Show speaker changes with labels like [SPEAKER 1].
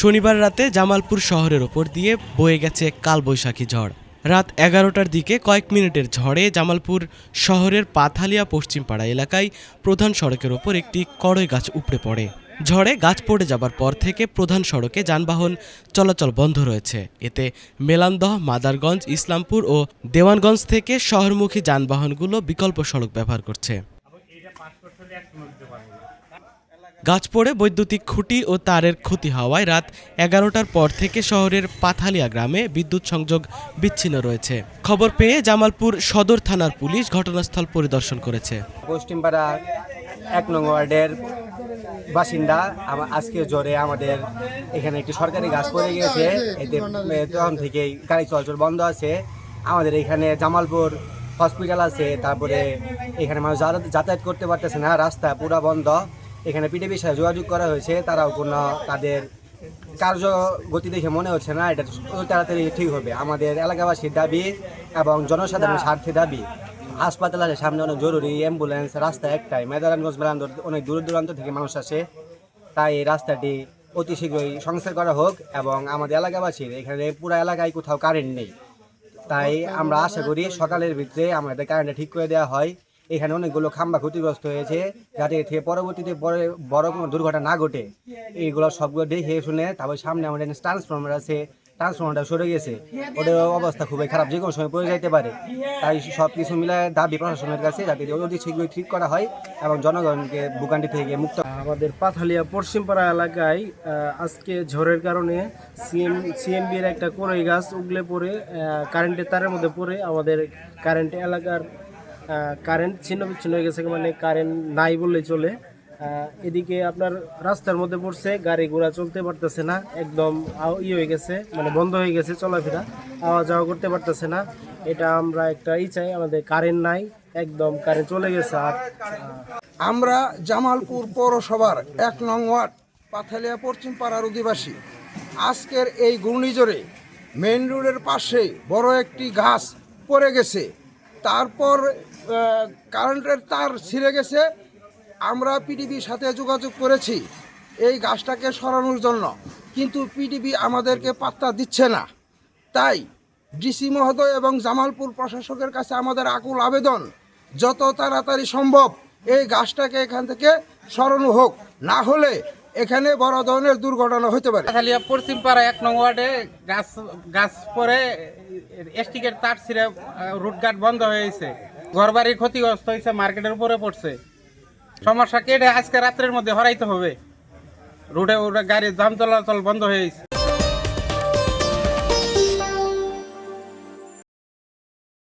[SPEAKER 1] শনিবার রাতে জামালপুর শহরের ওপর দিয়ে বয়ে গেছে কালবৈশাখী ঝড়। রাত 11টার দিকে কয়েক মিনিটের ঝড়ে জামালপুর শহরের পাথালিয়া পশ্চিমপাড়া এলাকায় প্রধান সড়কের ওপর একটি কড়ই গাছ উপড়ে পড়ে। ঝড়ে গাছ পড়ে যাবার পর থেকে প্রধান সড়কে যানবাহন চলাচল বন্ধ রয়েছে। এতে মেলান্দহ, মাদারগঞ্জ, ইসলামপুর ও দেওয়ানগঞ্জ থেকে শহরমুখী যানবাহনগুলো বিকল্প সড়ক ব্যবহার করছে। গাছ পড়ে বৈদ্যুতিক খুঁটি ও তারের ক্ষতি হওয়ায় রাত 11টার পর থেকে শহরের পাথালিয়া গ্রামে বিদ্যুৎ সংযোগ বিচ্ছিন্ন রয়েছে। খবর পেয়ে জামালপুর সদর থানার পুলিশ ঘটনাস্থল পরিদর্শন করেছে।
[SPEAKER 2] পশ্চিমপাড়া 1 নং ওয়ার্ডের বাসিন্দা। আজকে জ্বরে আমাদের এখানে একটি সরকারি গাছ পড়ে গিয়েছে। এতে তখন থেকেই গাড়ি চলাচল বন্ধ আছে। আমাদের এখানে জামালপুর হসপিটাল আছে, তারপরে এখানে মানুষ যাতায়াত করতে পারতেছে না, রাস্তা পুরো বন্ধ। এখানে পিডিবির সাথে যোগাযোগ করা হয়েছে, তারাও কোনো তাদের কার্যগতি দেখে মনে হচ্ছে না এটা তাড়াতাড়ি ঠিক হবে। আমাদের এলাকাবাসীর দাবি এবং জনসাধারণের স্বার্থে দাবি, হাসপাতাল আছে সামনে, অনেক জরুরি অ্যাম্বুলেন্স, রাস্তা একটাই, মেদারানগঞ্জ মেলান্দর অনেক দূর দূরান্ত থেকে মানুষ আসে। তাই এই রাস্তাটি অতি শীঘ্রই সংস্কার করা হোক এবং আমাদের এলাকাবাসীর এখানে পুরো এলাকায় কোথাও কারেন্ট নেই। তাই আমরা আশা করি সকালের ভিতরে আমাদের কারেন্টটা ঠিক করে দেওয়া হয়। এখানে অনেকগুলো খাম্বা ক্ষতিগ্রস্ত হয়েছে, যাতে থেকে পরবর্তীতে বড় কোনো দুর্ঘটনা না ঘটে। এইগুলো সবগুলো দেখে শুনে তারপর সামনে আমাদের ট্রান্সফরমার আছে, ট্রান্সফরমারটা সরে গেছে, ওদের অবস্থা খুবই খারাপ, যে কোনো সময় পড়ে যেতে পারে। তাই সব কিছু মিলায় দাবি প্রশাসনের কাছে যাতে অতি শীঘ্রই ঠিক করা হয় এবং জনগণকে ভোগান্তি থেকে মুক্ত।
[SPEAKER 3] আমাদের পাথালিয়া পশ্চিমপাড়া এলাকায় আজকে ঝড়ের কারণে সিএমবির একটা কড়ই গাছ উগলে পড়ে কারেন্টের তারের মধ্যে পড়ে আমাদের এলাকার কারেন্ট ছিন্ন বিচ্ছিন্ন হয়ে গেছে, মানে কারেন্ট নাই বললেই চলে। এদিকে আপনার রাস্তার মধ্যে পড়ছে, গাড়ি ঘোড়া চলতে পারতেছে না, একদম হয়ে গেছে, মানে বন্ধ হয়ে গেছে, চলাফেরা আওয়া যাওয়া করতে পারতেছে না। এটা আমরা একটা চাই, আমাদের কারেন্ট নাই, একদম কারেন্ট চলে গেছে। আর
[SPEAKER 4] আমরা জামালপুর পৌরসভার 1 নং ওয়ার্ড পাথালিয়া পশ্চিমপাড়ার অধিবাসী। আজকের এই ঘূর্ণিঝড়ে মেইন রোডের পাশে বড় একটি গাছ পড়ে গেছে, তারপর কারেন্টের তার ছিঁড়ে গেছে। আমরা পিডিবির সাথে যোগাযোগ করেছি এই গাছটাকে সরানোর জন্য, কিন্তু পিডিবি আমাদেরকে পাত্তা দিচ্ছে না। তাই ডিসি মহোদয় এবং জামালপুর প্রশাসকের কাছে আমাদের আকুল আবেদন, যত তাড়াতাড়ি সম্ভব এই গাছটাকে এখান থেকে সরানো হোক, না হলে এখানে বড় ধরনের দুর্ঘটনা হতে পারে।
[SPEAKER 5] পাথালিয়া পশ্চিমপাড়া 1 নং ওয়ার্ডে গাছ পরে স্টিকের তার ছিঁড়ে রুটঘাট বন্ধ হয়ে গেছে, ঘর বাড়ির ক্ষতিগ্রস্ত হয়েছে, মার্কেটের উপরে পড়ছে। সমস্যা কেটে আজকে রাত্রের মধ্যে হরাইতে হবে, রুটে গাড়ির যান চলাচল বন্ধ হয়ে গেছে।